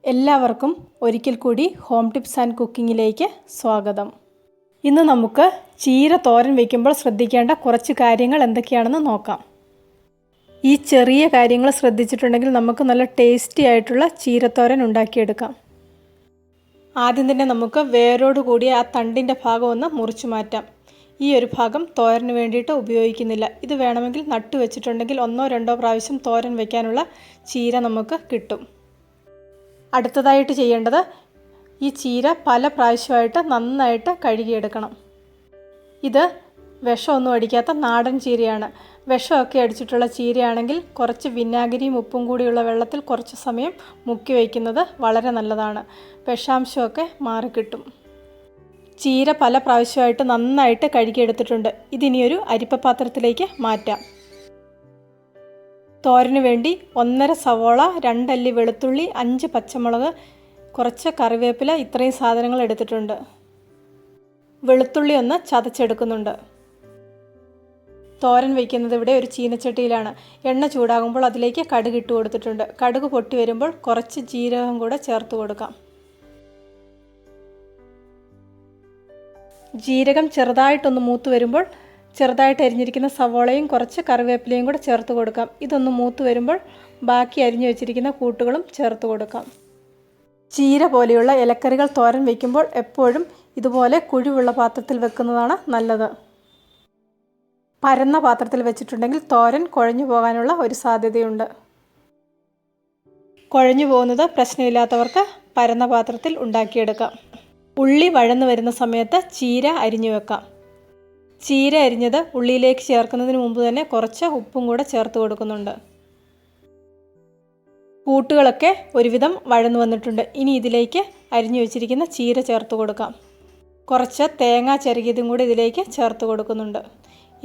എല്ലാവർക്കും ഒരിക്കൽ കൂടി ഹോം ടിപ്സ് ആൻഡ് കുക്കിങ്ങിലേക്ക് സ്വാഗതം. ഇന്ന് നമുക്ക് ചീര തോരൻ വയ്ക്കുമ്പോൾ ശ്രദ്ധിക്കേണ്ട കുറച്ച് കാര്യങ്ങൾ എന്തൊക്കെയാണെന്ന് നോക്കാം. ഈ ചെറിയ കാര്യങ്ങൾ ശ്രദ്ധിച്ചിട്ടുണ്ടെങ്കിൽ നമുക്ക് നല്ല ടേസ്റ്റി ആയിട്ടുള്ള ചീരത്തോരൻ ഉണ്ടാക്കിയെടുക്കാം. ആദ്യം തന്നെ നമുക്ക് വേരോട് കൂടിയ ആ തണ്ടിൻ്റെ ഭാഗം ഒന്ന് മുറിച്ചു മാറ്റാം. ഈ ഒരു ഭാഗം തോരന് വേണ്ടിയിട്ട് ഉപയോഗിക്കുന്നില്ല. ഇത് വേണമെങ്കിൽ നട്ടു വെച്ചിട്ടുണ്ടെങ്കിൽ 1-2 പ്രാവശ്യം തോരൻ വയ്ക്കാനുള്ള ചീര നമുക്ക് കിട്ടും. അടുത്തതായിട്ട് ചെയ്യേണ്ടത് ഈ ചീര പല പ്രാവശ്യമായിട്ട് നന്നായിട്ട് കഴുകിയെടുക്കണം. ഇത് വിഷമൊന്നും അടിക്കാത്ത നാടൻ ചീരയാണ്. വിഷമൊക്കെ അടിച്ചിട്ടുള്ള ചീരയാണെങ്കിൽ കുറച്ച് വിനാഗിരിയും ഉപ്പും കൂടിയുള്ള വെള്ളത്തിൽ കുറച്ച് സമയം മുക്കി വയ്ക്കുന്നത് വളരെ നല്ലതാണ്. വിഷാംശമൊക്കെ മാറിക്കിട്ടും. ചീര പല പ്രാവശ്യമായിട്ട് നന്നായിട്ട് കഴുകിയെടുത്തിട്ടുണ്ട്. ഇതിനിയൊരു അരിപ്പപാത്രത്തിലേക്ക് മാറ്റാം. തോരന് വേണ്ടി 1.5 സവോള, 2 അല്ലി വെളുത്തുള്ളി, 5 പച്ചമുളക്, കുറച്ച് കറിവേപ്പില, ഇത്രയും സാധനങ്ങൾ എടുത്തിട്ടുണ്ട്. വെളുത്തുള്ളി ഒന്ന് ചതച്ചെടുക്കുന്നുണ്ട്. തോരൻ വയ്ക്കുന്നത് ഇവിടെ ഒരു ചീനച്ചട്ടിയിലാണ്. എണ്ണ ചൂടാകുമ്പോൾ അതിലേക്ക് കടുക് ഇട്ട് കൊടുത്തിട്ടുണ്ട്. കടുക് പൊട്ടി വരുമ്പോൾ കുറച്ച് ജീരകം കൂടെ ചേർത്ത് കൊടുക്കാം. ജീരകം ചെറുതായിട്ടൊന്ന് മൂത്ത് വരുമ്പോൾ ചെറുതായിട്ട് അരിഞ്ഞിരിക്കുന്ന സവോളയും കുറച്ച് കറിവേപ്പിലയും കൂടെ ചേർത്ത് കൊടുക്കാം. ഇതൊന്ന് മൂത്ത് വരുമ്പോൾ ബാക്കി അരിഞ്ഞു വെച്ചിരിക്കുന്ന കൂട്ടുകളും ചേർത്ത് കൊടുക്കാം. ചീര പോലെയുള്ള ഇലക്കറികൾ തോരൻ വയ്ക്കുമ്പോൾ എപ്പോഴും ഇതുപോലെ കുഴിവുള്ള പാത്രത്തിൽ വെക്കുന്നതാണ് നല്ലത്. പരന്ന പാത്രത്തിൽ വെച്ചിട്ടുണ്ടെങ്കിൽ തോരൻ കുഴഞ്ഞു പോകാനുള്ള ഒരു സാധ്യതയുണ്ട്. കുഴഞ്ഞു പോകുന്നത് പ്രശ്നമില്ലാത്തവർക്ക് പരന്ന പാത്രത്തിൽ ഉണ്ടാക്കിയെടുക്കാം. ഉള്ളി വഴന്നു വരുന്ന സമയത്ത് ചീര അരിഞ്ഞു വെക്കാം. ചീര അരിഞ്ഞത് ഉള്ളിയിലേക്ക് ചേർക്കുന്നതിന് മുമ്പ് തന്നെ കുറച്ച് ഉപ്പും കൂടെ ചേർത്ത് കൊടുക്കുന്നുണ്ട്. കൂട്ടുകളൊക്കെ ഒരുവിധം വഴന്നു വന്നിട്ടുണ്ട്. ഇനി ഇതിലേക്ക് അരിഞ്ഞു വെച്ചിരിക്കുന്ന ചീര ചേർത്ത് കൊടുക്കാം. കുറച്ച് തേങ്ങ ചിരകിയതും കൂടി ഇതിലേക്ക് ചേർത്ത് കൊടുക്കുന്നുണ്ട്.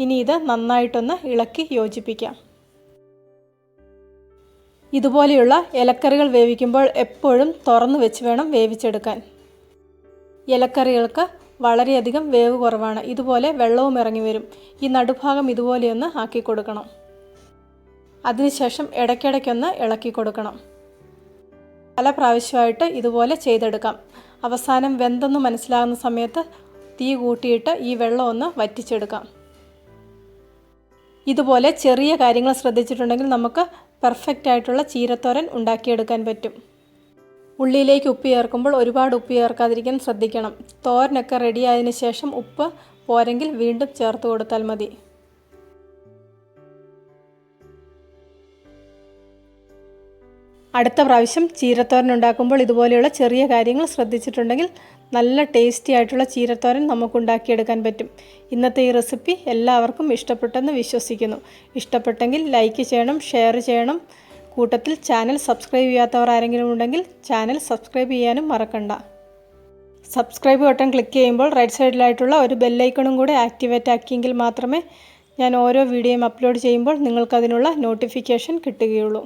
ഇനി ഇത് നന്നായിട്ടൊന്ന് ഇളക്കി യോജിപ്പിക്കാം. ഇതുപോലെയുള്ള ഇലക്കറികൾ വേവിക്കുമ്പോൾ എപ്പോഴും തുറന്നു വെച്ച് വേണം വേവിച്ചെടുക്കാൻ. ഇലക്കറികൾക്ക് വളരെയധികം വേവ് കുറവാണ്. ഇതുപോലെ വെള്ളവും ഇറങ്ങി വരും. ഈ നടുഭാഗം ഇതുപോലെയൊന്ന് ആക്കി കൊടുക്കണം. അതിനുശേഷം ഇടയ്ക്കിടയ്ക്കൊന്ന് ഇളക്കി കൊടുക്കണം. പല പ്രാവശ്യമായിട്ട് ഇതുപോലെ ചെയ്തെടുക്കാം. അവസാനം വെന്തെന്ന് മനസ്സിലാകുന്ന സമയത്ത് തീ കൂട്ടിയിട്ട് ഈ വെള്ളം ഒന്ന് വറ്റിച്ചെടുക്കാം. ഇതുപോലെ ചെറിയ കാര്യങ്ങൾ ശ്രദ്ധിച്ചിട്ടുണ്ടെങ്കിൽ നമുക്ക് പെർഫെക്റ്റ് ആയിട്ടുള്ള ചീരത്തോരൻ ഉണ്ടാക്കിയെടുക്കാൻ പറ്റും. ഉള്ളിയിലേക്ക് ഉപ്പ് ചേർക്കുമ്പോൾ ഒരുപാട് ഉപ്പ് ചേർക്കാതിരിക്കാൻ ശ്രദ്ധിക്കണം. തോരനൊക്കെ റെഡിയായതിന് ശേഷം ഉപ്പ് പോരെങ്കിൽ വീണ്ടും ചേർത്ത് കൊടുത്താൽ മതി. അടുത്ത പ്രാവശ്യം ചീരത്തോരൻ ഉണ്ടാക്കുമ്പോൾ ഇതുപോലെയുള്ള ചെറിയ കാര്യങ്ങൾ ശ്രദ്ധിച്ചിട്ടുണ്ടെങ്കിൽ നല്ല ടേസ്റ്റി ആയിട്ടുള്ള ചീരത്തോരൻ നമുക്ക് ഉണ്ടാക്കിയെടുക്കാൻ പറ്റും. ഇന്നത്തെ ഈ റെസിപ്പി എല്ലാവർക്കും ഇഷ്ടപ്പെട്ടെന്ന് വിശ്വസിക്കുന്നു. ഇഷ്ടപ്പെട്ടെങ്കിൽ ലൈക്ക് ചെയ്യണം, ഷെയർ ചെയ്യണം. കൂട്ടത്തിൽ ചാനൽ സബ്സ്ക്രൈബ് ചെയ്യാത്തവർ ആരെങ്കിലും ഉണ്ടെങ്കിൽ ചാനൽ സബ്സ്ക്രൈബ് ചെയ്യാനും മറക്കണ്ട. സബ്സ്ക്രൈബ് ബട്ടൺ ക്ലിക്ക് ചെയ്യുമ്പോൾ റൈറ്റ് സൈഡിലായിട്ടുള്ള ഒരു ബെല്ലൈക്കണും കൂടെ ആക്ടിവേറ്റ് ആക്കിയെങ്കിൽ മാത്രമേ ഞാൻ ഓരോ വീഡിയോയും അപ്ലോഡ് ചെയ്യുമ്പോൾ നിങ്ങൾക്കതിനുള്ള നോട്ടിഫിക്കേഷൻ കിട്ടുകയുള്ളൂ.